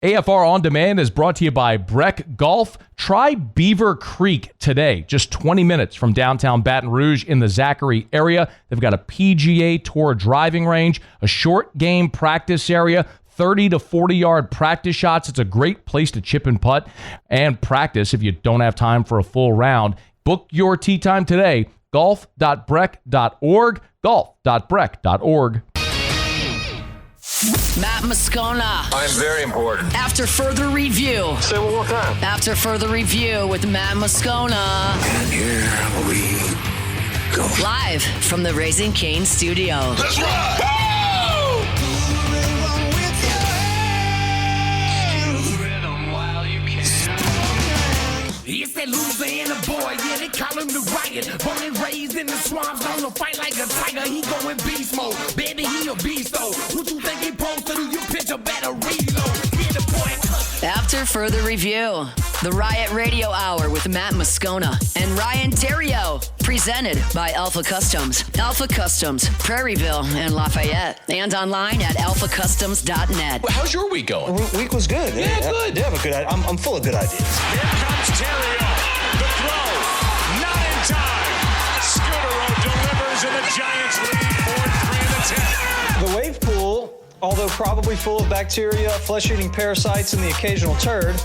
AFR On Demand is brought to you by Breck Golf. Try Beaver Creek today, just 20 minutes from downtown Baton Rouge in the Zachary area. They've got a PGA Tour driving range, a short game practice area, 30 to 40-yard practice shots. It's a great place to chip and putt and practice if you don't have time for a full round. Book your tee time today, golf.breck.org, golf.breck.org. Matt Moscona. I'm very important. After further review. Say it one more time. After further review with Matt Moscona. And here we go. Live from the Raising Cane studio. Let's ride! It's that Louisiana boy, yeah, they call him the Riot. Born and raised in the swamps, on the fight like a tiger. He going beast mode, baby, he a beast though. What you think he supposed to do? You pitch a better reload. Yeah, the boy. After further review, the Riot Radio Hour with Matt Moscona and Ryan Theriot, presented by Alpha Customs. Alpha Customs, Prairieville and Lafayette, and online at alphacustoms.net. How's your week going? Week was good. Yeah, good. Yeah, but good. I'm full of good ideas. Here comes Theriot. The throw. Not in time. Scudero delivers and the Giants lead 4-3 in the 10th. The wave pool, although probably full of bacteria, flesh-eating parasites, and the occasional turd,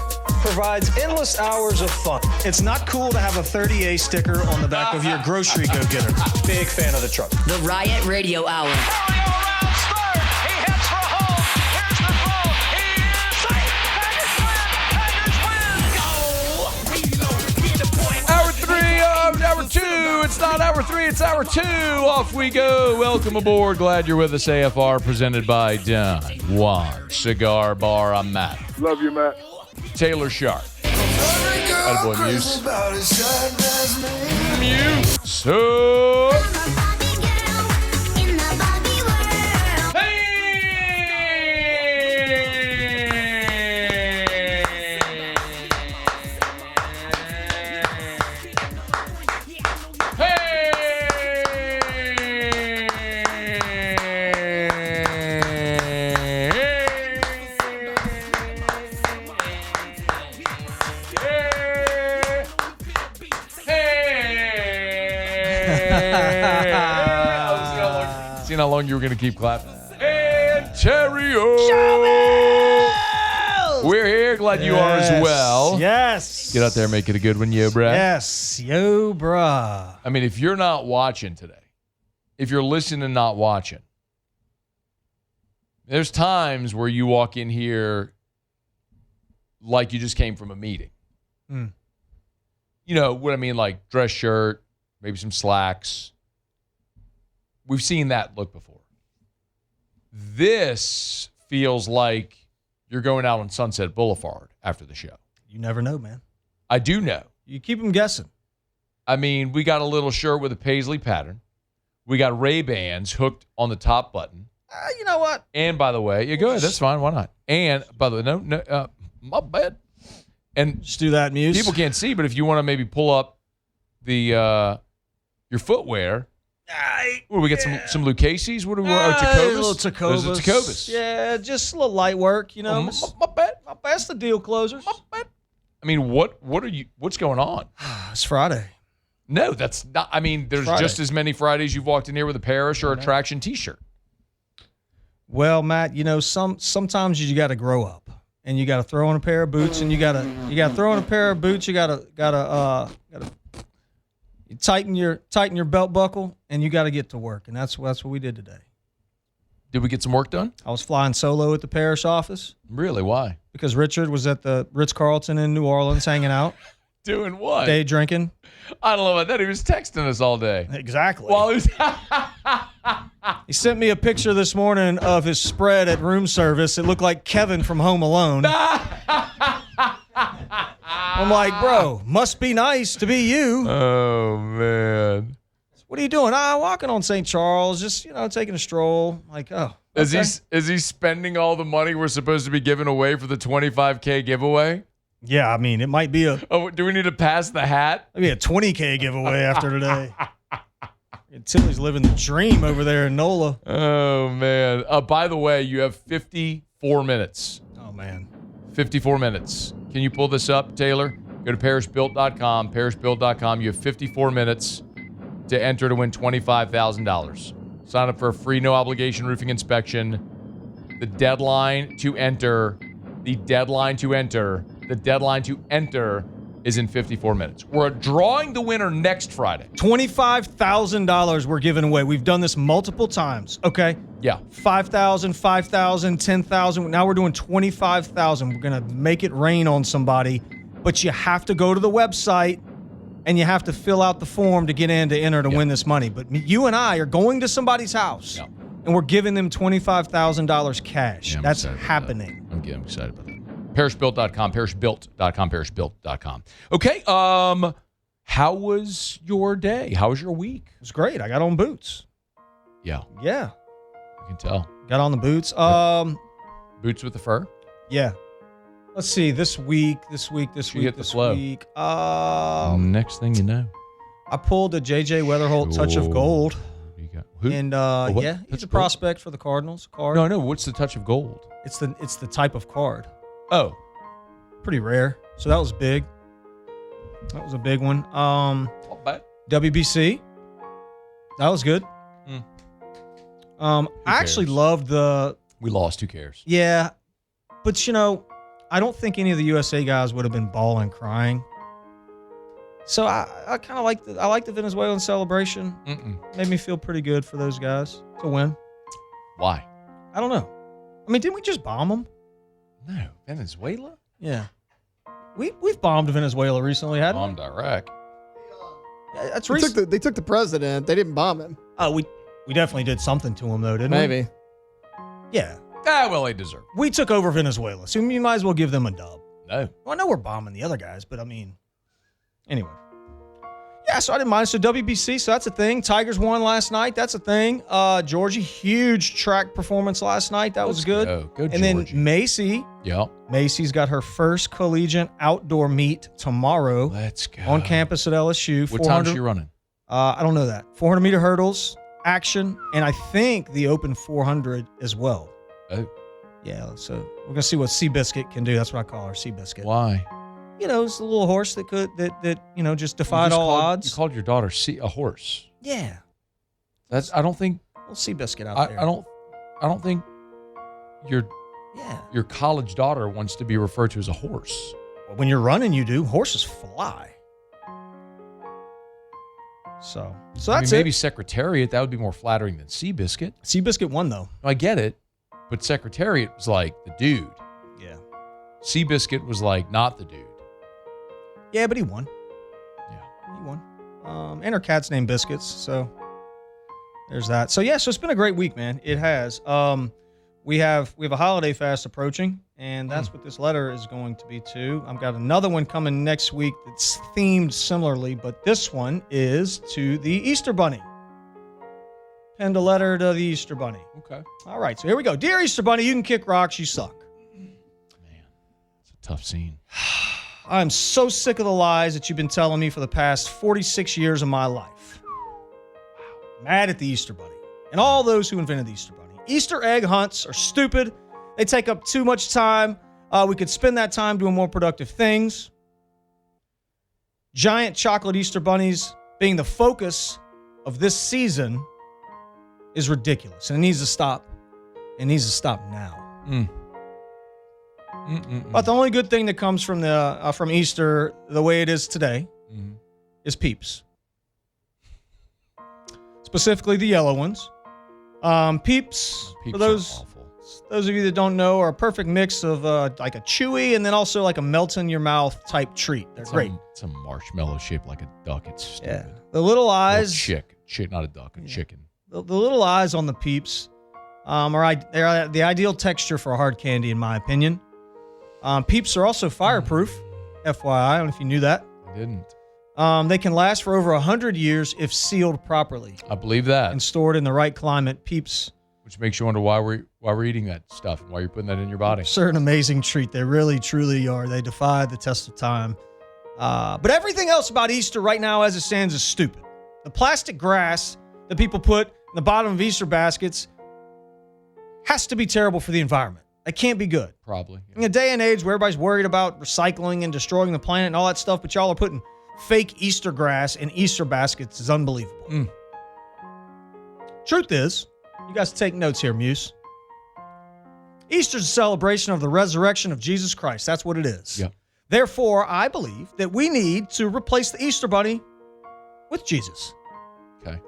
provides endless hours of fun. It's not cool to have a 30A sticker on the back of your grocery go-getter. Big fan of the truck. The Riot Radio Hour. Hour two. It's not hour three, it's hour two. Off we go. Welcome aboard. Glad you're with us. AFR presented by Don Juan Cigar Bar. I'm Matt. Love you, Matt. Taylor Sharp. Attaboy, Muse. Muse. See how long you were going to keep clapping. And Theriot. We're here. Glad you are as well. Yes. Get out there and make it a good one, yo, bruh. Yes. Yo, bruh. I mean, if you're not watching today, if you're listening and not watching, there's times where you walk in here like you just came from a meeting. Mm. You know what I mean? Like dress shirt, maybe some slacks. We've seen that look before. This feels like you're going out on Sunset Boulevard after the show. You never know, man. I do know. You keep them guessing. I mean, we got a little shirt with a paisley pattern. We got Ray-Bans hooked on the top button. You know what? And by the way, yeah, go ahead. That's fine. Why not? And by the way, no, my bad. And just do that, Muse. People can't see, but if you want to maybe pull up the your footwear. We get some Lucchese's. What do we wear? Tacovas. Those are Tacovas. Yeah, just a little light work, you know. My bad. That's the deal closers. My bad. I mean, what's going on? It's Friday. No, that's not. I mean, there's just as many Fridays you've walked in here with a Parish or a Traction T-shirt. Well, Matt, you know, sometimes you got to grow up, and you got to throw on a pair of boots, and you got to throw on a pair of boots. You got to tighten your belt buckle, and you got to get to work, and that's what we did today. Did we get some work done? I was flying solo at the Parish office. Really? Why? Because Richard was at the Ritz-Carlton in New Orleans hanging out. Doing what? Day drinking. I don't know about that. He was texting us all day. Exactly. While he was He sent me a picture this morning of his spread at room service. It looked like Kevin from Home Alone. I'm like, bro, must be nice to be you. Oh, man. What are you doing? Walking on St. Charles, just, taking a stroll. Like, oh. Okay. Is he spending all the money we're supposed to be giving away for the $25K giveaway? Yeah, I mean, it might be Oh, do we need to pass the hat? Maybe a $20K giveaway after today. Tilly's living the dream over there in NOLA. Oh, man. By the way, you have 54 minutes. Oh, man. 54 minutes. Can you pull this up, Taylor? Go to parishbuilt.com. Parishbuilt.com. You have 54 minutes to enter to win $25,000. Sign up for a free no-obligation roofing inspection. The deadline to enter is in 54 minutes. We're drawing the winner next Friday. $25,000 we're giving away. We've done this multiple times, okay? Yeah. 5,000, 5,000, 10,000. Now we're doing 25,000. We're going to make it rain on somebody, but you have to go to the website and you have to fill out the form to get in to enter to win this money. But you and I are going to somebody's house and we're giving them $25,000 cash. That's happening. I'm excited about that. Parishbuilt.com, parishbuilt.com, parishbuilt.com. Okay, how was your day? How was your week? It was great. I got on boots. Yeah. Yeah. I can tell. Got on the boots. Boots with the fur? Yeah. Let's see. This week. Next thing you know. I pulled a J.J. Weatherholt Touch of Gold. You got, who? And he's a prospect for the Cardinals. Card. No. What's the Touch of Gold? It's the type of card. Oh. Pretty rare. So that was big. That was a big one. Not bad. WBC. That was good. I actually loved the... We lost. Who cares? Yeah. But, I don't think any of the USA guys would have been bawling, crying. So I kind of like the Venezuelan celebration. Made me feel pretty good for those guys to win. Why? I don't know. I mean, didn't we just bomb them? No. Venezuela? Yeah. We've bombed Venezuela recently, hadn't we? Bombed Iraq. That's They took the president. They didn't bomb him. Oh, we definitely did something to him, though, didn't we? Maybe. Yeah. Well, they deserve it. We took over Venezuela, so you might as well give them a dub. No. Well, I know we're bombing the other guys, but I mean, anyway. Yeah, so I didn't mind. So WBC, so that's a thing. Tigers won last night. That's a thing. Georgia, huge track performance last night. That was good. Go and then Macy. Yeah. Macy's got her first collegiate outdoor meet tomorrow. Let's go. On campus at LSU. What time is she running? I don't know that. 400-meter hurdles, action, and I think the open 400 as well. Oh. Yeah, so we're going to see what Seabiscuit can do. That's what I call her, Seabiscuit. Why? It's a little horse that just defied all odds. You called your daughter a horse. Yeah. I don't think. We'll Seabiscuit out there. I don't think your college daughter wants to be referred to as a horse. Well, when you're running, you do. Horses fly. So that's maybe Secretariat, that would be more flattering than Seabiscuit. Seabiscuit won, though. I get it, but Secretariat was like the dude. Yeah. Seabiscuit was like not the dude. Yeah, but he won. Yeah. He won. And her cat's named Biscuits, so there's that. So yeah, so it's been a great week, man. It has. We have a holiday fast approaching, and that's what this letter is going to be too. I've got another one coming next week that's themed similarly, but this one is to the Easter Bunny. Penned a letter to the Easter Bunny. Okay. All right, so here we go. Dear Easter Bunny, you can kick rocks, you suck. Man, it's a tough scene. I'm so sick of the lies that you've been telling me for the past 46 years of my life. Wow. Mad at the Easter Bunny and all those who invented the Easter Bunny. Easter egg hunts are stupid. They take up too much time. We could spend that time doing more productive things. Giant chocolate Easter bunnies being the focus of this season is ridiculous, and it needs to stop. It needs to stop now. But the only good thing that comes from from Easter, the way it is today, is Peeps. Specifically, the yellow ones. Peeps for those of you that don't know, are a perfect mix of like a chewy and then also like a melt in your mouth type treat. They're great. It's a marshmallow shaped like a duck. It's stupid. Yeah. The little eyes. Chick, not a duck, a chicken. The little eyes on the Peeps they're the ideal texture for a hard candy, in my opinion. Peeps are also fireproof, FYI. I don't know if you knew that. I didn't. They can last for over 100 years if sealed properly. I believe that. And stored in the right climate. Peeps. Which makes you wonder why we're eating that stuff and why you're putting that in your body. They're an amazing treat. They really, truly are. They defy the test of time. But everything else about Easter right now as it stands is stupid. The plastic grass that people put in the bottom of Easter baskets has to be terrible for the environment. They can't be good. Probably. In a day and age where everybody's worried about recycling and destroying the planet and all that stuff, but y'all are putting fake Easter grass in Easter baskets is unbelievable. Truth is, you guys take notes here, Muse. Easter's a celebration of the resurrection of Jesus Christ. That's what it is. Yep. Therefore, I believe that we need to replace the Easter bunny with Jesus. Okay.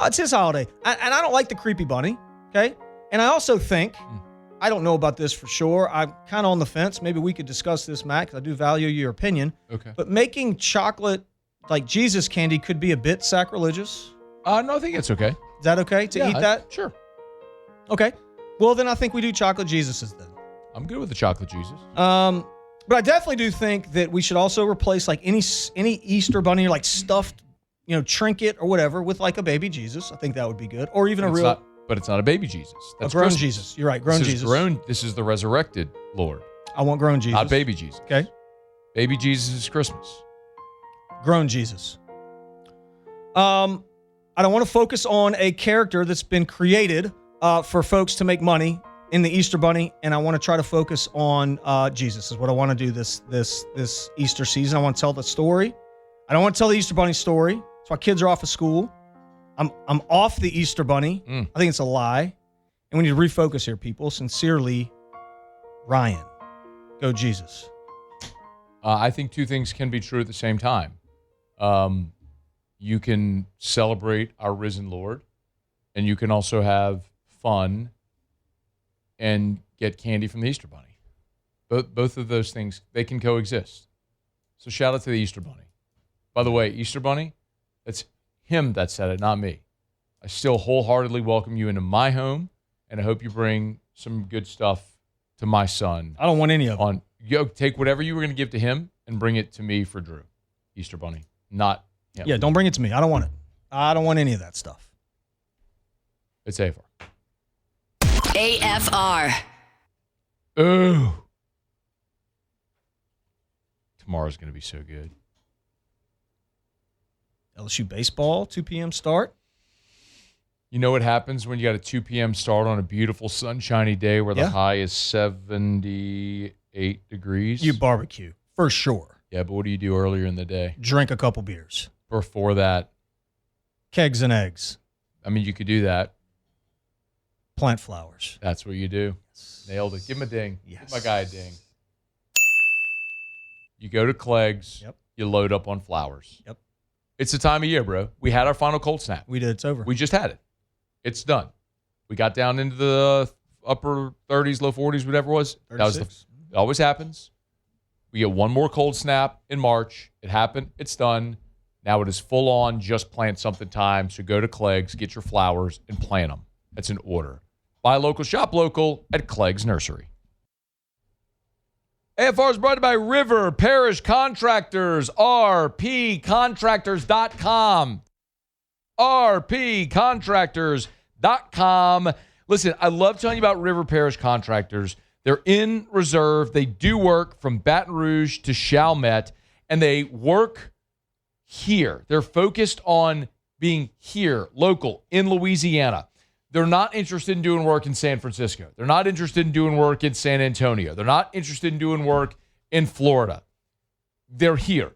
It's his holiday. And I don't like the creepy bunny, okay? And I also think, I don't know about this for sure. I'm kind of on the fence. Maybe we could discuss this, Matt, because I do value your opinion. Okay. But making chocolate like Jesus candy could be a bit sacrilegious. No, I think it's okay. Is that okay to eat that? Sure. Okay. Well, then I think we do chocolate Jesuses then. I'm good with the chocolate Jesus. But I definitely do think that we should also replace like any Easter bunny or like stuffed, trinket or whatever with like a baby Jesus. I think that would be good. Or even But it's not a baby Jesus. That's a grown Christmas. Jesus. You're right, grown Jesus. This is the resurrected Lord. I want grown Jesus. Not baby Jesus. Okay. Baby Jesus is Christmas. Grown Jesus. I don't want to focus on a character that's been created for folks to make money in the Easter Bunny, and I want to try to focus on Jesus is what I want to do this Easter season. I want to tell the story. I don't want to tell the Easter Bunny story. That's why kids are off of school. I'm off the Easter Bunny. I think it's a lie. And we need to refocus here, people. Sincerely, Ryan. Go Jesus. I think two things can be true at the same time. You can celebrate our risen Lord, and you can also have fun and get candy from the Easter Bunny. Both of those things, they can coexist. So shout out to the Easter Bunny. By the way, Easter Bunny, it's him that said it, not me. I still wholeheartedly welcome you into my home, and I hope you bring some good stuff to my son. I don't want any of it. Take whatever you were going to give to him and bring it to me for Drew. Easter Bunny, not him. Yeah, don't bring it to me. I don't want it. I don't want any of that stuff. It's AFR. AFR. Ooh. Tomorrow's going to be so good. LSU baseball, 2 p.m. start. You know what happens when you got a 2 p.m. start on a beautiful sunshiny day where the high is 78 degrees? You barbecue, for sure. Yeah, but what do you do earlier in the day? Drink a couple beers. Before that? Kegs and eggs. I mean, you could do that. Plant flowers. That's what you do. Yes. Nailed it. Give him a ding. Yes. Give my guy a ding. You go to Clegg's. Yep. You load up on flowers. Yep. It's the time of year, bro. We had our final cold snap. We did. It's over. We just had it. It's done. We got down into the upper 30s, low 40s, whatever it was. 36. That was it always happens. We get one more cold snap in March. It happened. It's done. Now it is full on just plant something time. So go to Clegg's, get your flowers, and plant them. That's an order. Buy local, shop local at Clegg's Nursery. AFR is brought to you by River Parish Contractors, rpcontractors.com. rpcontractors.com. Listen, I love telling you about River Parish Contractors. They're in reserve. They do work from Baton Rouge to Chalmette, and they work here. They're focused on being here, local, in Louisiana. They're not interested in doing work in San Francisco. They're not interested in doing work in San Antonio. They're not interested in doing work in Florida. They're here.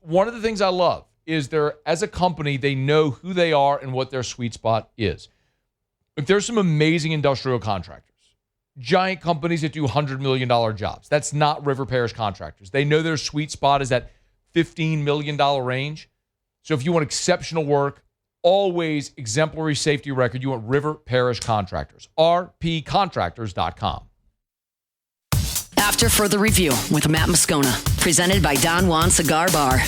One of the things I love is as a company, they know who they are and what their sweet spot is. But there's some amazing industrial contractors, giant companies that do $100 million jobs. That's not River Parish Contractors. They know their sweet spot is that $15 million range. So if you want exceptional work, always exemplary safety record, you want River Parish Contractors. rpcontractors.com. After Further Review with Matt Moscona, presented by Don Juan Cigar Bar.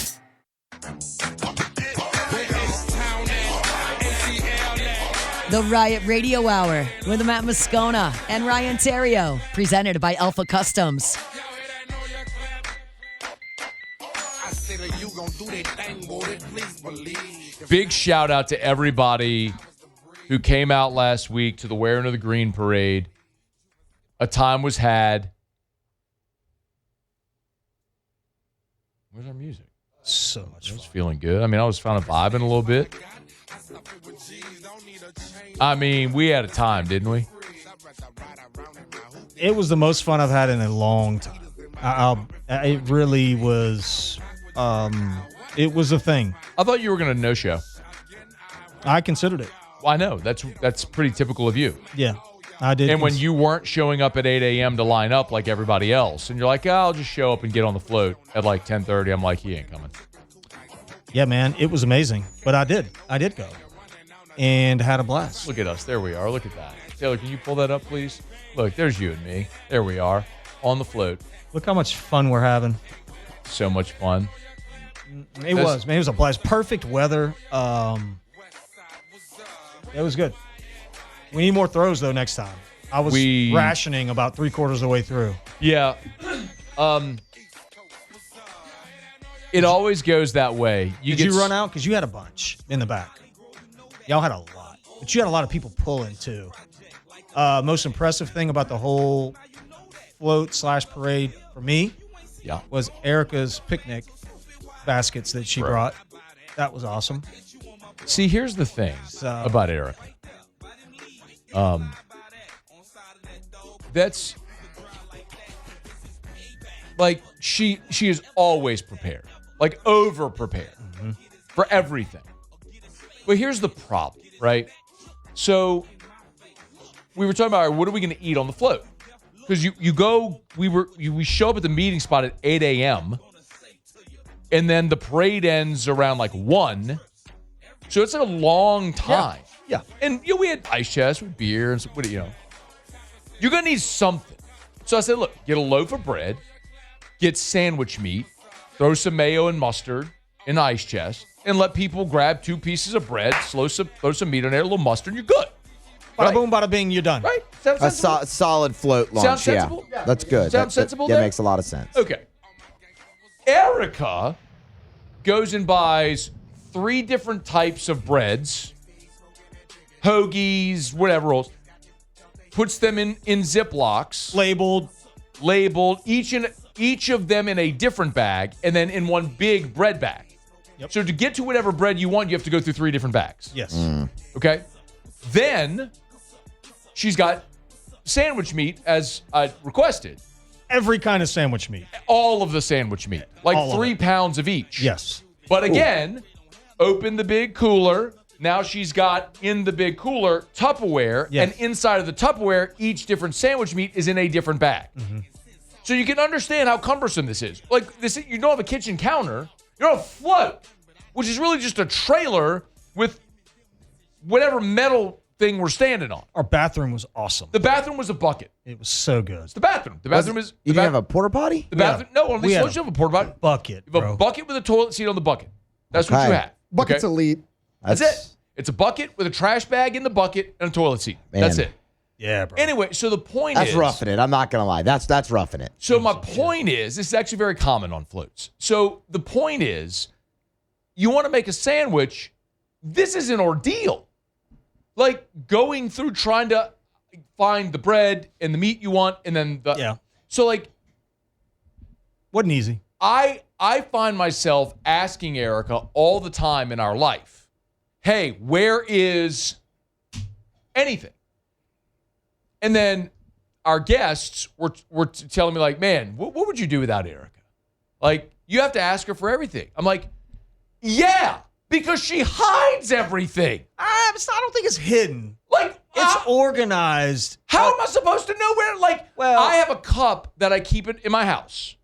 The Riot Radio Hour with Matt Moscona and Ryan Theriot, presented by Alpha Customs. Big shout out to everybody who came out last week to the Wearing of the Green Parade. A time was had. Where's our music? So much fun. I was feeling good. I mean, I was kind of vibing a little bit. I mean, we had a time, didn't we? It was the most fun I've had in a long time. It really was. It was a thing. I thought you were going to no-show. I considered it. Well, I know. That's pretty typical of you. Yeah, I did. And when you weren't showing up at 8 a.m. to line up like everybody else, and you're like, I'll just show up and get on the float at like 10:30, I'm like, he ain't coming. Yeah, man, it was amazing. But I did go. And had a blast. Look at us. There we are. Look at that. Taylor, can you pull that up, please? Look, there's you and me. There we are on the float. Look how much fun we're having. So much fun. It was, man. It was a blast. Perfect weather. It was good. We need more throws, though, next time. I was rationing about 3/4 of the way through. Yeah. It always goes that way. Did you run out? Because you had a bunch in the back. Y'all had a lot. But you had a lot of people pulling, too. Most impressive thing about the whole float/parade for me was Erica's picnic baskets that she brought. That was awesome. See, here's the thing about Erica. That's like she is always prepared, like over prepared for everything. But here's the problem, right? So we were talking about, what are we going to eat on the float? Because we show up at the meeting spot at 8 a.m. and then the parade ends around like 1. So it's like a long time. Yeah. And we had ice chests with beer and some, you're going to need something. So I said, look, get a loaf of bread, get sandwich meat, throw some mayo and mustard in the ice chest, and let people grab 2 pieces of bread, throw some meat in there, a little mustard, and you're good. Bada boom, bada bing, you're done. Right? Sounds sensible? A solid float launch. Sounds sensible? Yeah. That's good. Sounds sensible? That makes a lot of sense. Okay. Erica goes and buys 3 different types of breads, hoagies, whatever else, puts them in Ziplocs. Labeled, each of them in a different bag, and then in one big bread bag. Yep. So to get to whatever bread you want, you have to go through 3 different bags. Yes. Okay? Then she's got sandwich meat as I requested. Every kind of sandwich meat. All of the sandwich meat. Like all 3 pounds of each. Yes. But again, open the big cooler. Now she's got in the big cooler Tupperware, and inside of the Tupperware, each different sandwich meat is in a different bag. So you can understand how cumbersome this is. Like this, you don't have a kitchen counter. You don't have a float, which is really just a trailer with whatever metal thing we're standing on. Our bathroom was awesome. The bathroom was a bucket. It was so good. It's the bathroom. The bathroom is. You didn't have a porta potty? The bathroom. No, on these floats you have a porta potty. Bucket. You have a bucket with a toilet seat on the bucket. That's what you have. Bucket's elite. That's it. It's a bucket with a trash bag in the bucket and a toilet seat. Man. That's it. Yeah, bro. Anyway, so the point That's is... roughing it. I'm not going to lie. That's roughing it. So my point is, this is actually very common on floats. So the point is, you want to make a sandwich, this is an ordeal. Like going through trying to find the bread and the meat you want, and then the... Yeah. So like... Wasn't easy. I find myself asking Erica all the time in our life, hey, where is anything? And then our guests were telling me, like, man, what would you do without Erica? Like, you have to ask her for everything. I'm like, yeah, because she hides everything. I don't think it's hidden. Like, it's organized. How am I supposed to know where? Like, I have a cup that I keep it in my house.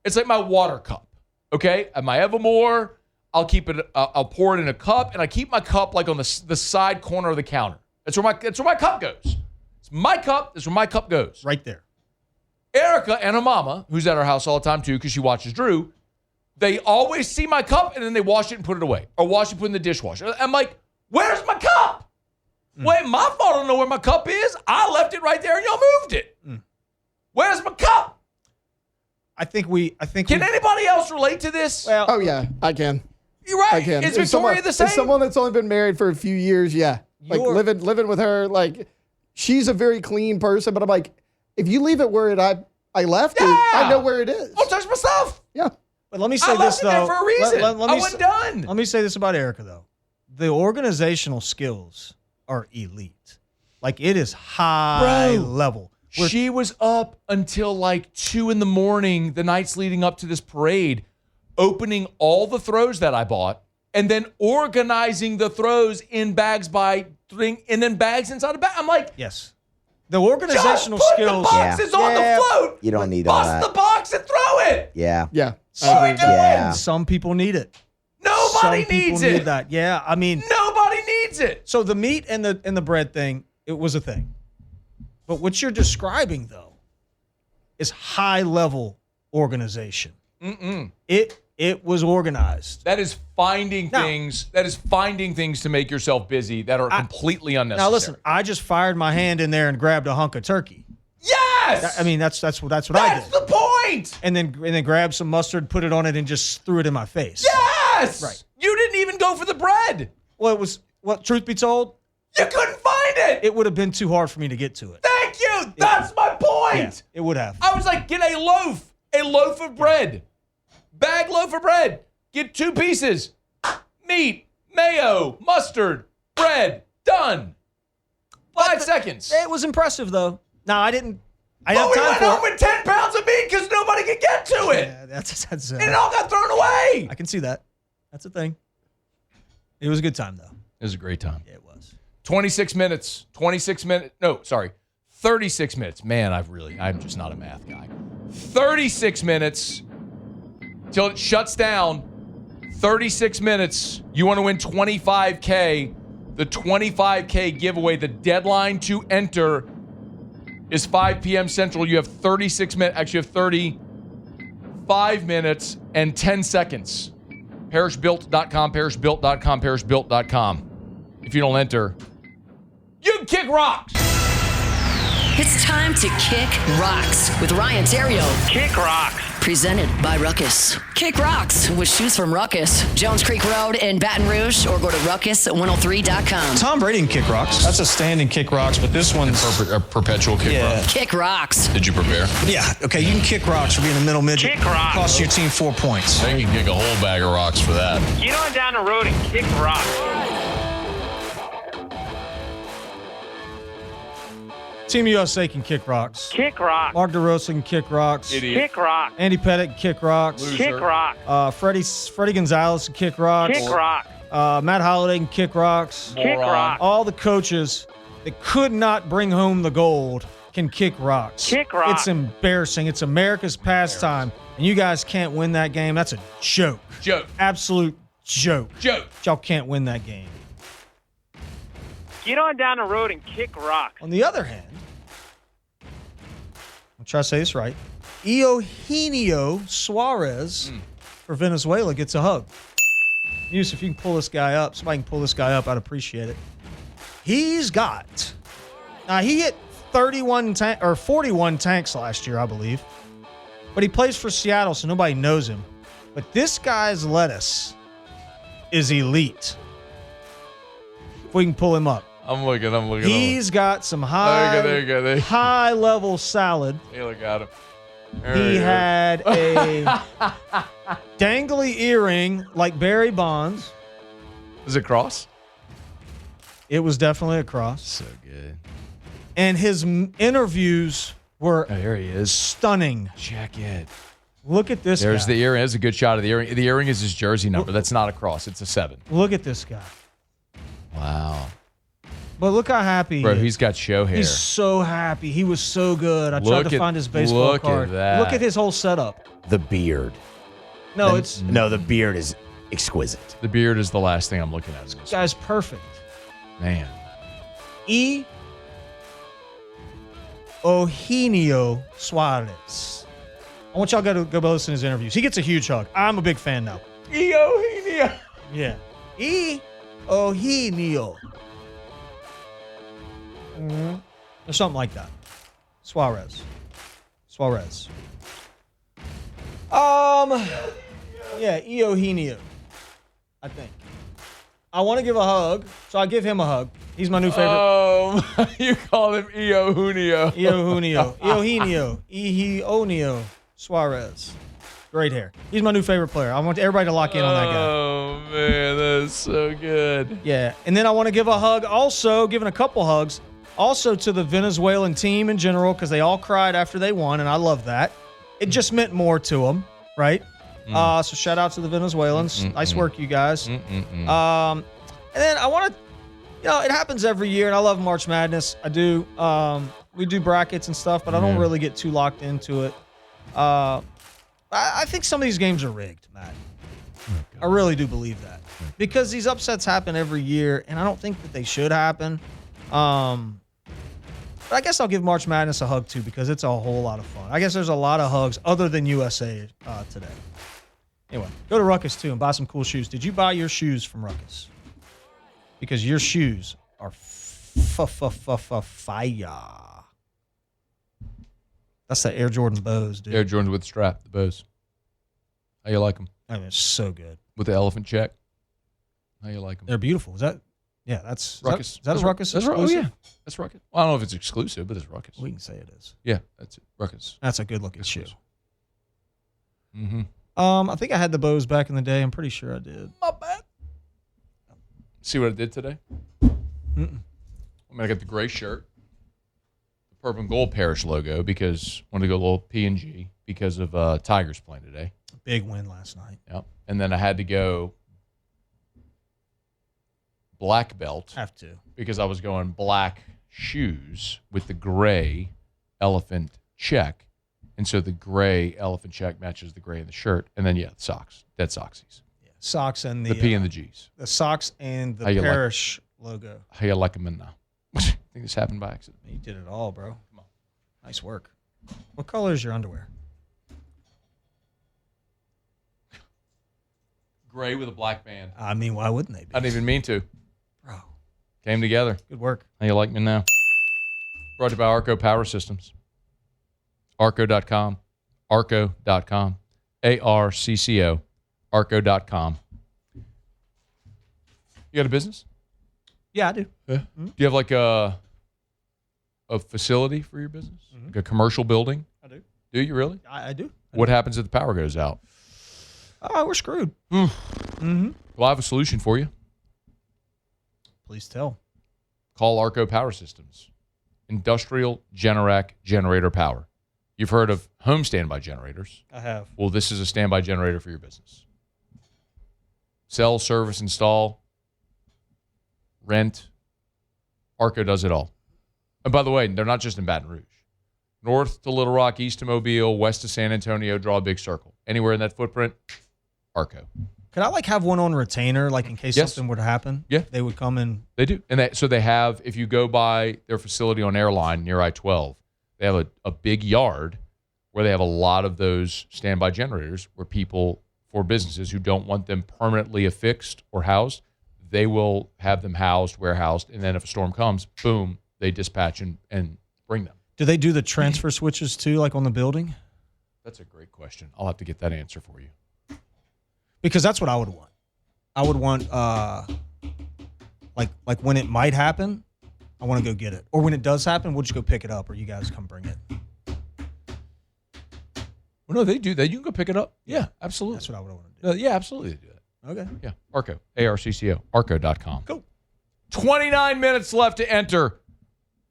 It's like my water cup, okay? At my Evermore, I'll keep it. I'll pour it in a cup, and I keep my cup like on the side corner of the counter. That's where my cup goes. It's my cup. That's where my cup goes. Right there. Erica and her mama, who's at our house all the time too, because she watches Drew, they always see my cup and then they wash it and put it away, or wash it and put it in the dishwasher. I'm like, where's my cup? Wait, my fault. I don't know where my cup is. I left it right there and y'all moved it. Where's my cup? Can anybody else relate to this? Well, Oh yeah, I can. You're right. I can. Is Victoria the same? As someone that's only been married for a few years, yeah. Like living with her, like she's a very clean person, but I'm like, if you leave it where I left it, I know where it is. Don't touch my stuff. Yeah. But let me say I this left it there though. for a reason. Let I me wasn't done. Let me say this about Erica though. The organizational skills are elite. Like it is high level. She was up until like 2 a.m, the nights leading up to this parade, opening all the throws that I bought and then organizing the throws in bags and then bags inside a bag. I'm like, yes. The organizational just put skills. the boxes on the float. You don't need all that. Bust the box and throw it. Yeah. Yeah. Some people need it. Nobody Some people needs need it. that. Yeah, I mean, Nobody needs it. so the meat and the bread thing, it was a thing. But what you're describing though is high level organization. It was organized. That is finding things. That is finding things to make yourself busy that are completely unnecessary. Now listen, I just fired my hand in there and grabbed a hunk of turkey. Yes. I mean, that's what I did. That's the point. And then grabbed some mustard, put it on it, and just threw it in my face. Yes. Right. You didn't even go for the bread. Well, truth be told, You couldn't find it. it would have been too hard for me to get to it. Thank you. That's my point. Yeah, it would have. I was like, get a loaf of bread, bag loaf of bread. Get 2 pieces, meat, mayo, mustard, bread, done. 5 seconds. It was impressive though. No, I didn't. I But didn't we have went time home for it. with 10 pounds of meat because nobody could get to it. Yeah, that's And it all got thrown away. I can see that. That's a thing. It was a good time though. It was a great time. Yeah, it was. 26 minutes. 26 minutes. No, sorry. 36 minutes. Man, I'm just not a math guy. 36 minutes till it shuts down. 36 minutes. You want to win $25K. The $25K giveaway, the deadline to enter is 5 p.m. Central. You have 36 minutes. Actually, you have 35 minutes and 10 seconds. Parishbuilt.com, parishbuilt.com, parishbuilt.com. If you don't enter, you can kick rocks. It's time to kick rocks with Ryan Theriot. Kick rocks. Presented by Ruckus. Kick rocks with shoes from Ruckus. Jones Creek Road in Baton Rouge, or go to ruckus103.com. Tom Brady can kick rocks. That's a standing kick rocks, but this one's A perpetual kick rock. Kick rocks. Did you prepare? yeah. Okay, you can kick rocks for being a middle midget. Kick rocks. Cost your team 4 points. They can kick a whole bag of rocks for that. Get on down the road and kick rocks. Team USA can kick rocks. Kick rocks. Mark DeRosa can kick rocks. Idiot. Kick rocks. Andy Pettit can kick rocks. Kick rocks. Freddie Gonzalez can kick rocks. Kick rocks. Matt Holliday can kick rocks. Kick rocks. All the coaches that could not bring home the gold can kick rocks. Kick rocks. It's embarrassing. It's America's pastime, and you guys can't win that game. That's a joke. Joke. Absolute joke. Joke. Y'all can't win that game. Get on down the road and kick rocks. On the other hand, I'll try to say this right. Eugenio Suarez for Venezuela gets a hug. Yusuf, if you can pull this guy up, somebody can pull this guy up, I'd appreciate it. He's got, he hit 41 tanks last year, I believe. But he plays for Seattle, so nobody knows him. But this guy's lettuce is elite. If we can pull him up. I'm looking. He's got some There you go. high level salad. Hey, look at him. He had a dangly earring like Barry Bonds. Is it cross? It was definitely a cross. So good. And his interviews were Oh, here he is. stunning. Check it. Look at this There's guy. the earring. That's a good shot of the earring. The earring is his jersey number. That's not a cross. It's a 7. Look at this guy. Wow. But look how happy Bro, he is. he's got show hair. He's so happy. He was so good. I tried Look to at- find his baseball look at card. that. Look at his whole setup. The beard. No, it's No, the beard is exquisite. The beard is the last thing I'm looking at. in this. guy's perfect. Man. Eugenio Suarez. I want y'all to go listen to his interviews. He gets a huge hug. I'm a big fan now. Eugenio. Yeah. Eugenio. Or something like that. Suarez. Yeah, Eugenio. I think. I want to give a hug, so I give him a hug. He's my new favorite. Oh, you call him Eugenio. Eugenio Suarez. Great hair. He's my new favorite player. I want everybody to lock in on that guy. Oh, man, that is so good. Yeah. And then I want to give a hug also, giving a couple hugs, Also to the Venezuelan team in general, because they all cried after they won, and I love that. It just meant more to them, right? So shout out to the Venezuelans. Nice work, you guys. And then I want to, it happens every year, and I love March Madness. I do. We do brackets and stuff, but I don't really get too locked into it. I think some of these games are rigged, Matt. I really do believe that. Because these upsets happen every year, and I don't think that they should happen. But I guess I'll give March Madness a hug, too, because it's a whole lot of fun. I guess there's a lot of hugs other than USA today. Anyway, go to Ruckus, too, and buy some cool shoes. Did you buy your shoes from Ruckus? Because your shoes are fire. That's the Air Jordan Bows, dude. Air Jordans with strap, the Bows. How you like them? I mean, it's so good. With the elephant check? How you like them? They're beautiful. Is that? Yeah, that's Ruckus. Is that a Ruckus exclusive? Oh, yeah. That's Ruckus. Well, I don't know if it's exclusive, but it's Ruckus. We can say it is. Yeah, that's it. Ruckus. That's a good-looking shoe. Mm-hmm. I think I had the Bows back in the day. I'm pretty sure I did. My bad. See what I did today? I got the gray shirt, the purple and gold Parish logo because I wanted to go a little P&G because of Tigers playing today. Big win last night. Yep. And then I had to go black belt. Have to. Because I was going black shoes with the gray elephant check. And so the gray elephant check matches the gray in the shirt. And then, socks. Dead Soxies. Yeah. Socks and the P and the G's. The socks and the Parish logo. How you like them in now? I think this happened by accident. You did it all, bro. Come on. Nice work. What color is your underwear? Gray with a black band. I mean, why wouldn't they be? I didn't even mean to. Bro. Came together. Good work. How you like me now? Brought to you by Arco Power Systems. Arco.com. Arco.com. ARCCO. Arco.com. You got a business? Yeah, I do. Yeah. Mm-hmm. Do you have like a facility for your business? Mm-hmm. Like a commercial building? I do. Do you really? I do. What happens if the power goes out? We're screwed. Mm-hmm. Well, I have a solution for you. Please tell. Call Arco Power Systems. Industrial Generac generator power. You've heard of home standby generators. I have. Well, this is a standby generator for your business. Sell, service, install, rent. Arco does it all. And by the way, they're not just in Baton Rouge. North to Little Rock, east to Mobile, west to San Antonio, draw a big circle. Anywhere in that footprint, Arco. Could I have one on retainer, in case something were to happen? Yeah. They would come in. They do. And so they have, if you go by their facility on Airline near I-12, they have a big yard where they have a lot of those standby generators where people, for businesses who don't want them permanently affixed or housed, they will have them housed, warehoused, and then if a storm comes, boom, they dispatch and bring them. Do they do the transfer switches too, on the building? That's a great question. I'll have to get that answer for you. Because that's what I would want. I would want, when it might happen, I want to go get it. Or when it does happen, we'll just go pick it up, or you guys come bring it. Well, no, they do that. You can go pick it up. Yeah, absolutely. That's what I would want to do. Yeah, absolutely they do that. Okay. Yeah, Arco, ARCCO, Arco.com. Cool. 29 minutes left to enter.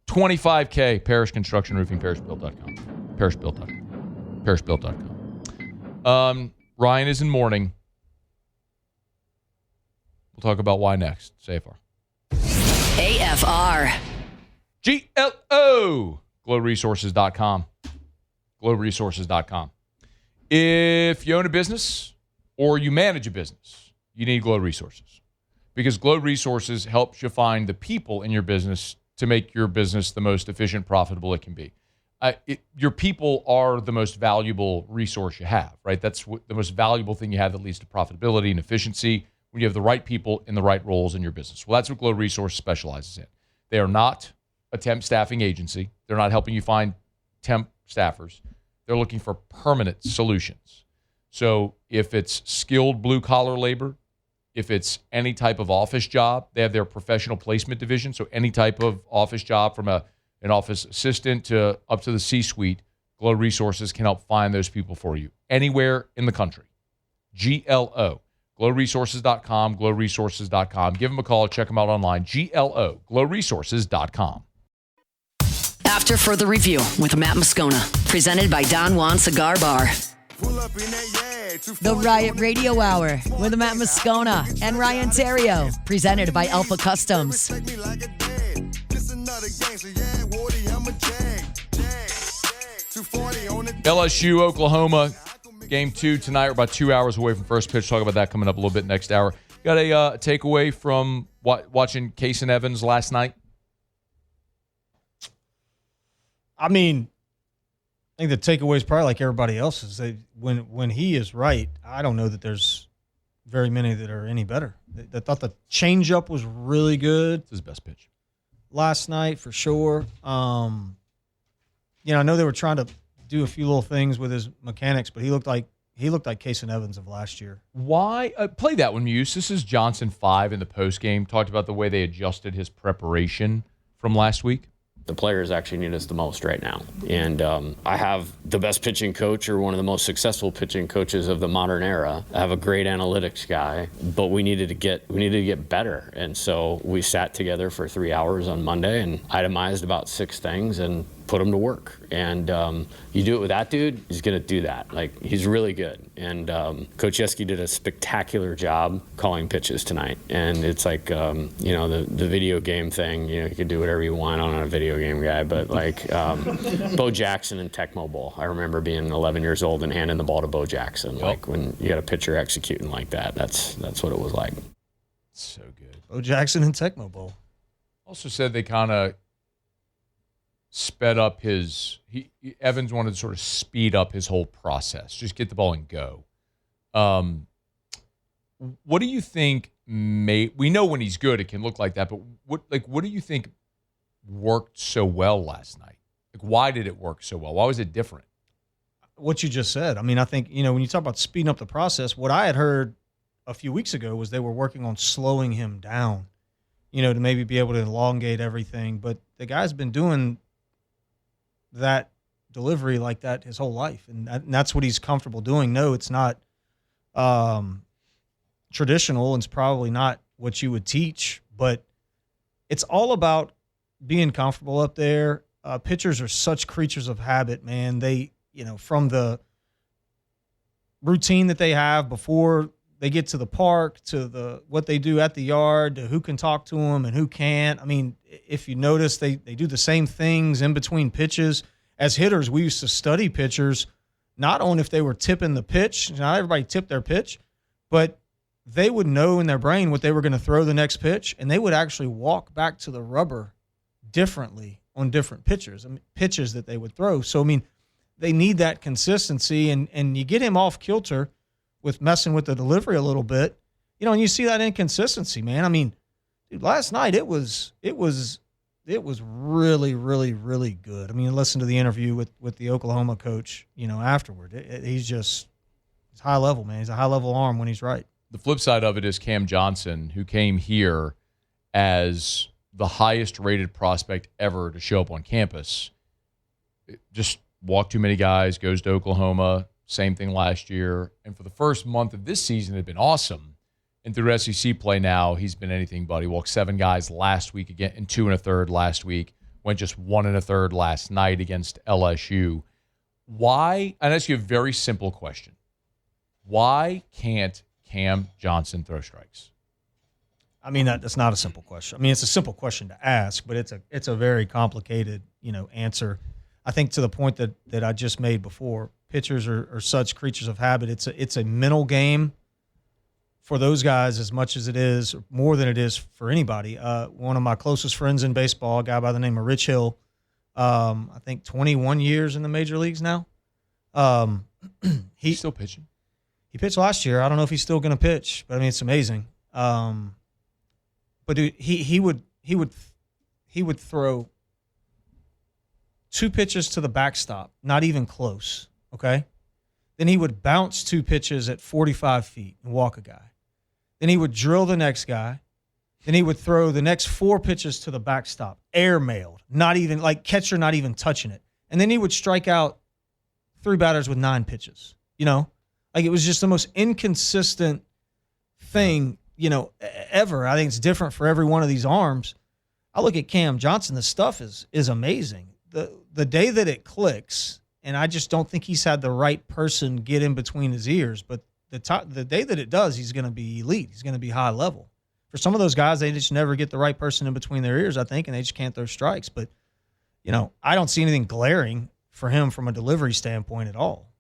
$25K, Parish Construction Roofing, ParishBuilt.com. ParishBuilt.com. ParishBuilt.com. Ryan is in mourning. We'll talk about why next. AFR. AFR. GLO. GlowResources.com. GlowResources.com. If you own a business or you manage a business, you need Glow Resources. Because Glow Resources helps you find the people in your business to make your business the most efficient, profitable it can be. Your people are the most valuable resource you have, right? That's the most valuable thing you have that leads to profitability and efficiency when you have the right people in the right roles in your business. Well, that's what Glow Resource specializes in. They are not a temp staffing agency. They're not helping you find temp staffers. They're looking for permanent solutions. So if it's skilled blue-collar labor, if it's any type of office job, they have their professional placement division. So any type of office job from an office assistant to up to the C-suite, Glow Resources can help find those people for you anywhere in the country. GLO. GlowResources.com, GlowResources.com. Give them a call. Check them out online. GLO. GlowResources.com. after Further Review with Matt Moscona, presented by Don Juan Cigar Bar. The Riot Radio Hour with Matt Moscona and Ryan Theriot, presented by Alpha Customs. LSU, Oklahoma, game 2 tonight. We're about 2 hours away from first pitch. Talk about that coming up a little bit next hour. Got a takeaway from watching Case and Evans last night? I mean, I think the takeaway is probably like everybody else's. When he is right, I don't know that there's very many that are any better. They thought the changeup was really good. It's his best pitch last night for sure. I know they were trying to do a few little things with his mechanics, but he looked like Case and Evans of last year. Why play that one, Muse? This is Johnson 5 in the post game. Talked about the way they adjusted his preparation from last week. The players actually need us the most right now. And I have the best pitching coach or one of the most successful pitching coaches of the modern era. I have a great analytics guy, but we needed to get better. And so we sat together for 3 hours on Monday and itemized about 6 things and put them to work. And you do it with that dude, he's going to do that. Like, he's really good. And Coach Yeski did a spectacular job calling pitches tonight. And it's like, the video game thing, you can do whatever you want on a video game guy. But like Bo Jackson and Tecmo Bowl. I remember being 11 years old and handing the ball to Bo Jackson. Like, when you got a pitcher executing like that, that's what it was like. So good. Bo Jackson and Tecmo Bowl. Also said they kind of sped up Evans wanted to sort of speed up his whole process. Just get the ball and go. What do you think we know when he's good it can look like that, but what do you think worked so well last night? Like, why did it work so well? Why was it different? What you just said. I mean, I think, when you talk about speeding up the process, what I had heard a few weeks ago was they were working on slowing him down, to maybe be able to elongate everything. But the guy's been doing that delivery like that his whole life, and that's what he's comfortable doing. No, it's not traditional, and it's probably not what you would teach, but it's all about being comfortable up there. Pitchers are such creatures of habit, man. They, from the routine that they have before they get to the park to what they do at the yard to who can talk to them and who can't. I mean, if you notice, they do the same things in between pitches. As hitters, we used to study pitchers, not on if they were tipping the pitch. Not everybody tipped their pitch, but they would know in their brain what they were going to throw the next pitch, and they would actually walk back to the rubber differently on different pitches that they would throw. So, I mean, they need that consistency, and you get him off kilter with messing with the delivery a little bit, and you see that inconsistency, man. I mean, dude, last night it was really, really, really good. I mean, listen to the interview with the Oklahoma coach, afterward. He's high level, man. He's a high level arm when he's right. The flip side of it is Cam Johnson, who came here as the highest rated prospect ever to show up on campus. Just walked too many guys, goes to Oklahoma, same thing last year. And for the first month of this season, it had been awesome. And through SEC play now, he's been anything but. He walked 7 guys last week again, and 2 1/3 last week. Went just 1 1/3 last night against LSU. Why? And I'll ask you a very simple question. Why can't Cam Johnson throw strikes? I mean, that's not a simple question. I mean, it's a simple question to ask, but it's a very complicated, answer. I think to the point that I just made before, pitchers are such creatures of habit. It's a mental game for those guys as much as it is, or more than it is for anybody. One of my closest friends in baseball, a guy by the name of Rich Hill, I think 21 years in the major leagues now. He's still pitching. He pitched last year. I don't know if he's still going to pitch, but I mean, it's amazing. But dude, he would throw 2 pitches to the backstop, not even close. Okay, then he would bounce 2 pitches at 45 feet and walk a guy. Then he would drill the next guy. Then he would throw the next 4 pitches to the backstop, air-mailed, not even like catcher, not even touching it. And then he would strike out 3 batters with 9 pitches. Like, it was just the most inconsistent thing, ever. I think it's different for every one of these arms. I look at Cam Johnson. The stuff is amazing. the day that it clicks, and I just don't think he's had the right person get in between his ears, but the day that it does, he's going to be elite. He's going to be high level. For some of those guys, they just never get the right person in between their ears, I think, and they just can't throw strikes. But, I don't see anything glaring for him from a delivery standpoint at all.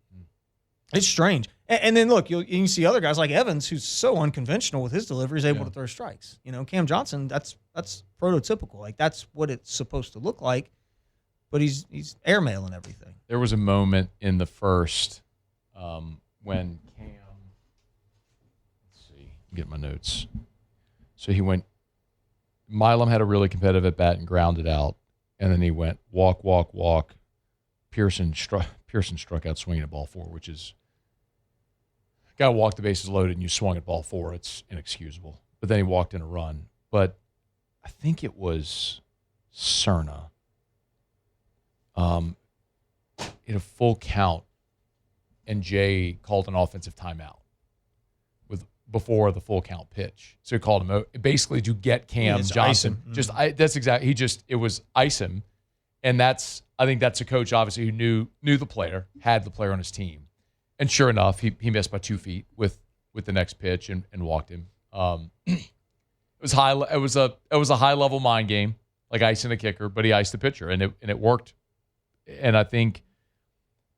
It's strange. And then, look, you can see other guys like Evans, who's so unconventional with his delivery, is able to throw strikes. Cam Johnson, that's prototypical. Like, that's what it's supposed to look like. But he's airmailing everything. There was a moment in the first when Cam, let's see, get my notes. So he went, Milam had a really competitive at bat and grounded out, and then he went walk, walk, walk. Pearson struck out swinging at ball 4, which is got to walk the bases loaded and you swung at ball 4. It's inexcusable. But then he walked in a run. But I think it was Cerna. In a full count, and Jay called an offensive timeout before the full count pitch. So he called him out basically to get Cam Johnson. That's exactly. It was ice him, and I think that's a coach obviously who knew the player, had the player on his team, and sure enough, he missed by 2 feet with the next pitch and walked him. It was high. It was a high level mind game, like icing a kicker, but he iced the pitcher, and it worked. And I think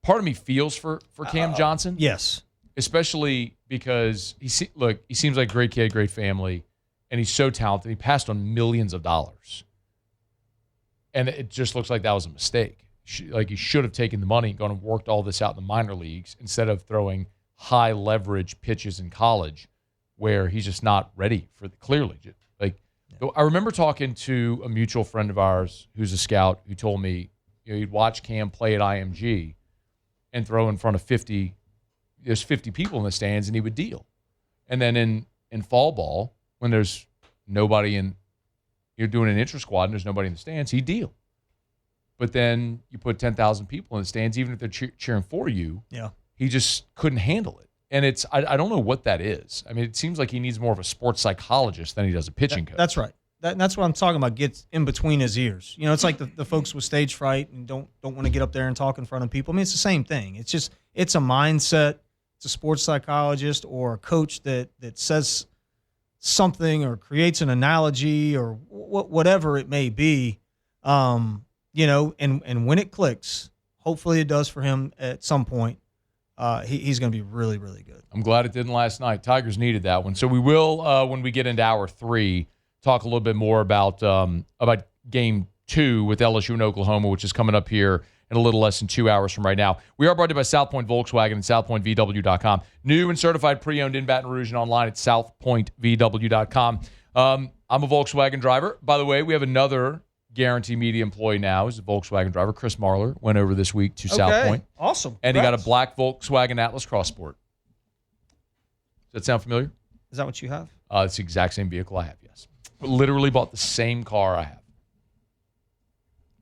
part of me feels for Cam Johnson. Yes. Especially because he seems like a great kid, great family, and he's so talented. He passed on millions of dollars. And it just looks like that was a mistake. Like he should have taken the money and gone and worked all this out in the minor leagues instead of throwing high leverage pitches in college where he's just not ready for clearly. I remember talking to a mutual friend of ours who's a scout who told me, he'd watch Cam play at IMG and throw in front of 50. There's 50 people in the stands, and he would deal. And then in fall ball, when there's nobody you're doing an intra squad and there's nobody in the stands, he'd deal. But then you put 10,000 people in the stands, even if they're cheering for you, he just couldn't handle it. And I don't know what that is. I mean, it seems like he needs more of a sports psychologist than he does a pitching coach. That's right. That's what I'm talking about. Gets in between his ears. It's like the folks with stage fright and don't want to get up there and talk in front of people. I mean, it's the same thing. It's a mindset. It's a sports psychologist or a coach that says something or creates an analogy or whatever it may be. And when it clicks, hopefully it does for him at some point. He's going to be really, really good. I'm glad it didn't last night. Tigers needed that one. So we will, when we get into hour 3, talk a little bit more about game 2 with LSU and Oklahoma, which is coming up here in a little less than 2 hours from right now. We are brought to you by South Point Volkswagen and SouthPointVW.com. New and certified pre-owned in Baton Rouge and online at SouthPointVW.com. I'm a Volkswagen driver. By the way, we have another Guarantee Media employee now. He's a Volkswagen driver. Chris Marler went over this week to South Point. Awesome. And he got a black Volkswagen Atlas Cross Sport. Does that sound familiar? Is that what you have? It's the exact same vehicle I have, yes. Literally bought the same car I have.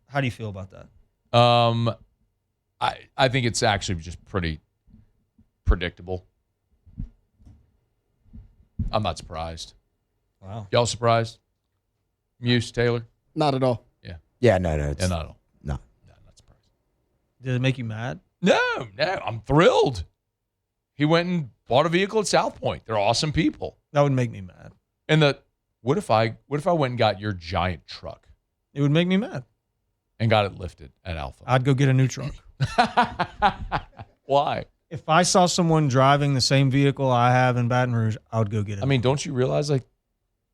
How do you feel about that? I think it's actually just pretty predictable. I'm not surprised. Wow. Y'all surprised? Muse, Taylor? Not at all. Yeah. Yeah, no. Not at all. No. Not surprised. Did it make you mad? No. I'm thrilled. He went and bought a vehicle at South Point. They're awesome people. That would make me mad. And what if I went and got your giant truck? It would make me mad. And got it lifted at Alpha. I'd go get a new truck. Why? If I saw someone driving the same vehicle I have in Baton Rouge, I would go get it. I mean, don't you realize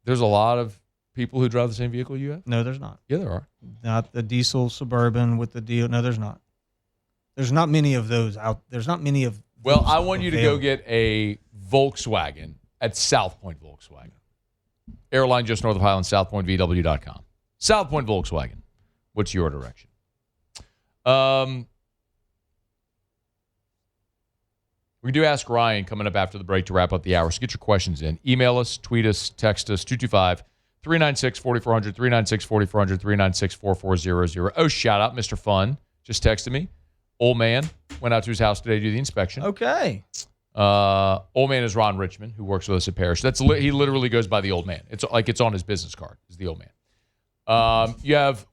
there's a lot of people who drive the same vehicle you have? No, there's not. Yeah, there are. Not the diesel Suburban with the deal. No, there's not. There's not many of those out. There's not many of. Well, I want you to go get a Volkswagen at South Point Volkswagen. Airline just north of Highland, SouthPointVW.com. South Point Volkswagen. What's your direction? We do Ask Ryan coming up after the break to wrap up the hour. So get your questions in. Email us, tweet us, text us, 225-396-4400, 396-4400, 396-4400. Oh, shout out, Mr. Fun. Just texted me. Old man went out to his house today to do the inspection. Okay. Old man is Ron Richmond, who works with us at Parish. He literally goes by the old man. It's like it's on his business card. Is the old man. You have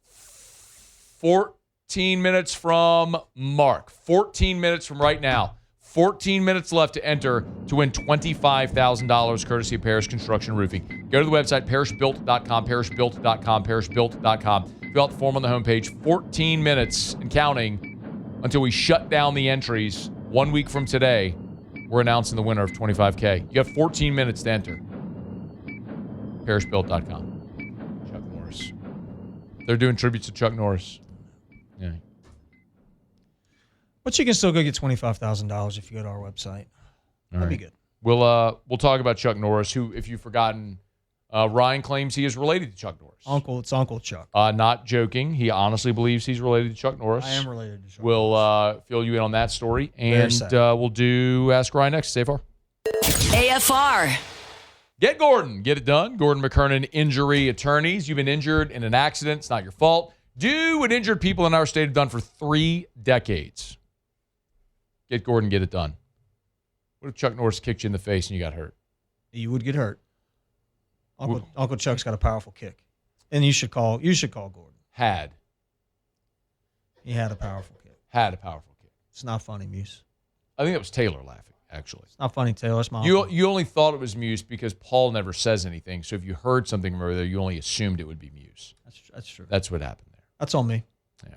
14 minutes from Mark. 14 minutes from right now. 14 minutes left to enter to win $25,000 courtesy of Parish Construction Roofing. Go to the website, parishbuilt.com, parishbuilt.com, parishbuilt.com. Fill out the form on the homepage. 14 minutes and counting until we shut down the entries. 1 week from today, we're announcing the winner of $25K. You got 14 minutes to enter. Parishbuilt.com. Chuck Norris. They're doing tributes to Chuck Norris. Yeah. But you can still go get $25,000 if you go to our website. That'd be good. We'll talk about Chuck Norris, who, if you've forgotten, Ryan claims he is related to Chuck Norris. It's Uncle Chuck. Not joking. He honestly believes he's related to Chuck Norris. I am related to Chuck We'll fill you in on that story. And we'll do Ask Ryan next. Stay far. AFR. Get Gordon. Get it done. Gordon McKernan Injury Attorneys. You've been injured in an accident. It's not your fault. Do what injured people in our state have done for 3 decades. Get Gordon. Get it done. What if Chuck Norris kicked you in the face and you got hurt? You would get hurt. Uncle Chuck's got a powerful kick. And you should call Gordon. He had a powerful kick. It's not funny, Muse. I think that was Taylor laughing, actually. It's not funny, Taylor. It's my You only thought it was Muse because Paul never says anything. So if you heard something from over there, you only assumed it would be Muse. That's true. That's what happened there. That's on me. Yeah.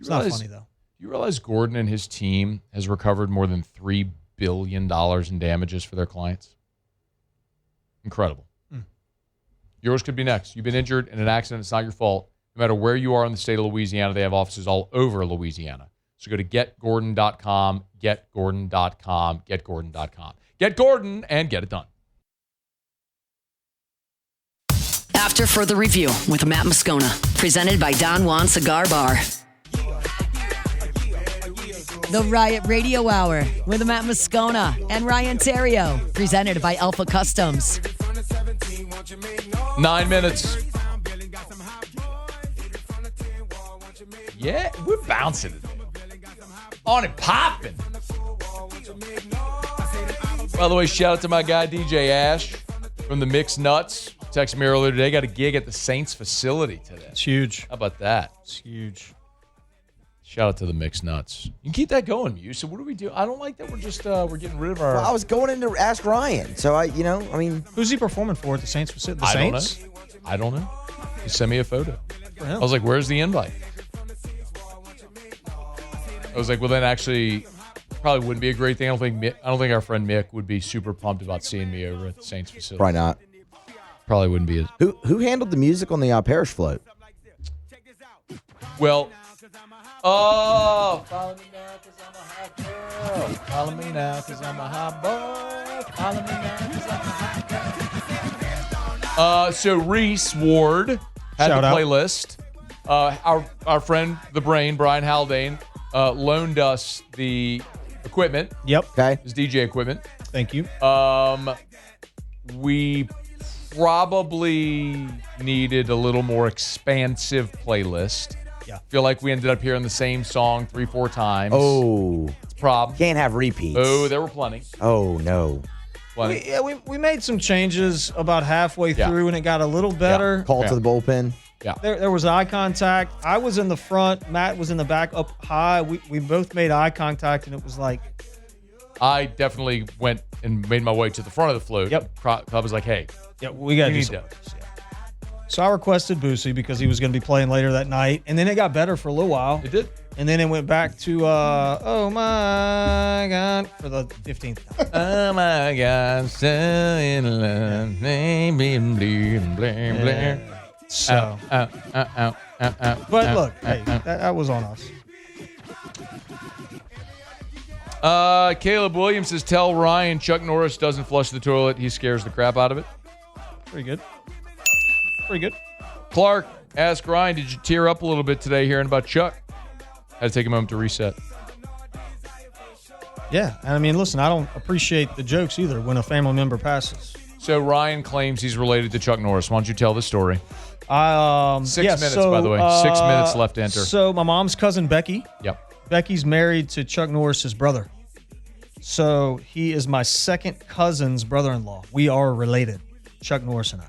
It's not funny, though. You realize Gordon and his team has recovered more than $3 billion in damages for their clients? Incredible. Yours could be next. You've been injured in an accident. It's not your fault. No matter where you are in the state of Louisiana, they have offices all over Louisiana. So go to getgordon.com, getgordon.com, getgordon.com. Get Gordon and get it done. After further review with Matt Moscona, presented by Don Juan Cigar Bar. The Riot Radio Hour with Matt Moscona and Ryan Theriot, presented by Alpha Customs. 9 minutes. Yeah, we're bouncing it. On and popping. By the way, shout out to my guy DJ Ash from the Mixed Nuts. Texted me earlier today. Got a gig at the Saints facility today. It's huge. How about that? It's huge. Shout out to the Mixed Nuts. You can keep that going, Muse. So what do we do? I don't like that we're just we're getting rid of our. Well, I was going into Ask Ryan, so who's he perforing for at the Saints facility? The Saints? I don't know. He sent me a photo. For him. I was like, "Where's the invite?" I was like, "Well, then actually, probably wouldn't be a great thing. I don't think our friend Mick would be super pumped about seeing me over at the Saints facility. Probably not. Probably wouldn't be as. Who handled the music on the Parish float? Well, follow me now because I'm a hot girl. Follow me now because I'm a hot boy. Follow me now because I'm a hot girl. So Reese Ward had Shout the out. playlist. Our friend, the Brain, Brian Haldane, loaned us the equipment. Yep. Okay. His DJ equipment. Thank you. We probably needed a little more expansive playlist. Yeah. Feel like we ended up hearing the same song 3-4 times. Oh. It's a problem. Can't have repeats. Oh, there were plenty. Oh, no. Plenty. We made some changes about halfway through, and it got a little better. Call to the bullpen. Yeah. There was eye contact. I was in the front. Matt was in the back up high. We both made eye contact, and it was like. I definitely went and made my way to the front of the float. Yep. I was like, hey. Yeah, we got to do something. So I requested Boosie because he was going to be playing later that night. And then it got better for a little while. It did. And then it went back to, oh my God, for the 15th time. Oh my God, so in love. So. But look, hey, that was on us. Caleb Williams says, tell Ryan Chuck Norris doesn't flush the toilet. He scares the crap out of it. Pretty good. Pretty good. Clark asked Ryan, did you tear up a little bit today hearing about Chuck? Had to take a moment to reset. Yeah. And I mean, listen, I don't appreciate the jokes either when a family member passes. So Ryan claims he's related to Chuck Norris. Why don't you tell the story? 6 minutes, by the way. 6 minutes left to enter. So my mom's cousin, Becky. Yep. Becky's married to Chuck Norris's brother. So he is my second cousin's brother-in-law. We are related, Chuck Norris and I.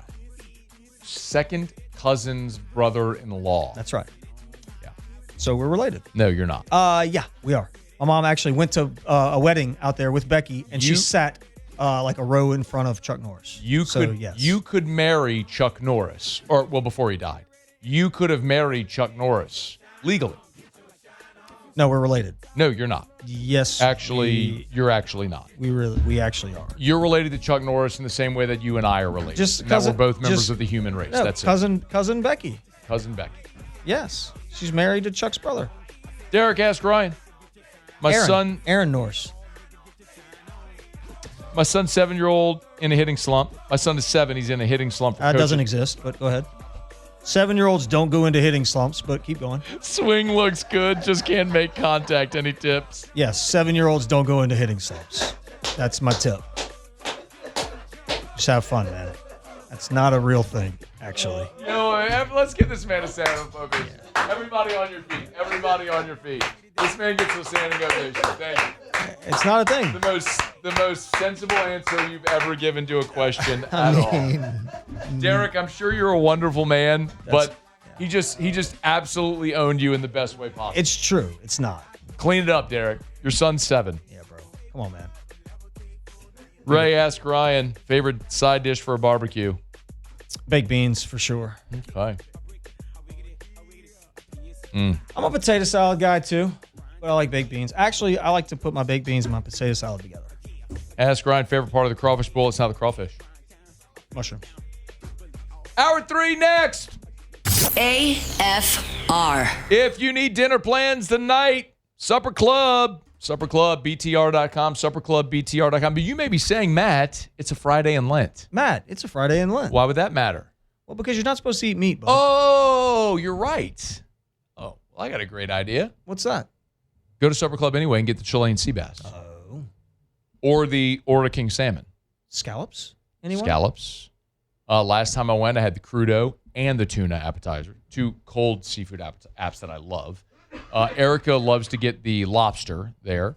Second cousin's brother-in-law. That's right. Yeah. So we're related. No, you're not. Yeah, we are. My mom actually went to a wedding out there with Becky, and she sat like a row in front of Chuck Norris. You could marry Chuck Norris, before he died. You could have married Chuck Norris legally. No, we're related. No, you're not. Yes, you're actually not. We actually are. You're related to Chuck Norris in the same way that you and I are related. We're both members of the human race. No, That's cousin Becky. Cousin Becky. Yes, she's married to Chuck's brother. Derek, ask Ryan. Aaron Norris. My son's 7-year-old in a hitting slump. My son is 7. He's in a hitting slump. That doesn't exist, but go ahead. 7-year-olds don't go into hitting slumps, but keep going. Swing looks good, just can't make contact. Any tips? Yes, 7-year-olds don't go into hitting slumps. That's my tip. Just have fun, man. That's not a real thing, actually. Let's get this man a standing ovation. Everybody on your feet. Everybody on your feet. This man gets a standing ovation. Thank you. It's not a thing. The most sensible answer you've ever given to a question at all. Derek, I'm sure you're a wonderful man, but he just absolutely owned you in the best way possible. It's true. It's not. Clean it up, Derek. Your son's 7. Yeah, bro. Come on, man. Ray, ask Ryan, favorite side dish for a barbecue? Baked beans, for sure. Okay. I'm a potato salad guy, too. But I like baked beans. Actually, I like to put my baked beans and my potato salad together. Ask Ryan, favorite part of the crawfish bowl. It's not the crawfish. Mushrooms. Hour 3 next. AFR. If you need dinner plans tonight, Supper Club, BTR.com, SupperClubBTR.com. But you may be saying, Matt, it's a Friday in Lent. Matt, it's a Friday in Lent. Why would that matter? Well, because you're not supposed to eat meat, bud. Oh, you're right. Oh, well, I got a great idea. What's that? Go to Supper Club anyway and get the Chilean sea bass. Oh. Or the Orta King salmon. Scallops? Anyone? Scallops. Last time I went, I had the crudo and the tuna appetizer. 2 cold seafood apps that I love. Erica loves to get the lobster there.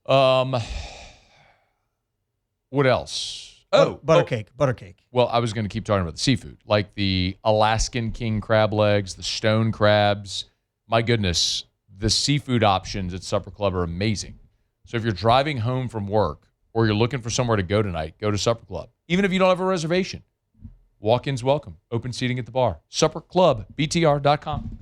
What else? Butter cake. Well, I was going to keep talking about the seafood, like the Alaskan king crab legs, the stone crabs. My goodness, the seafood options at Supper Club are amazing. So if you're driving home from work or you're looking for somewhere to go tonight, go to Supper Club. Even if you don't have a reservation, walk-ins welcome. Open seating at the bar. SupperClubBTR.com.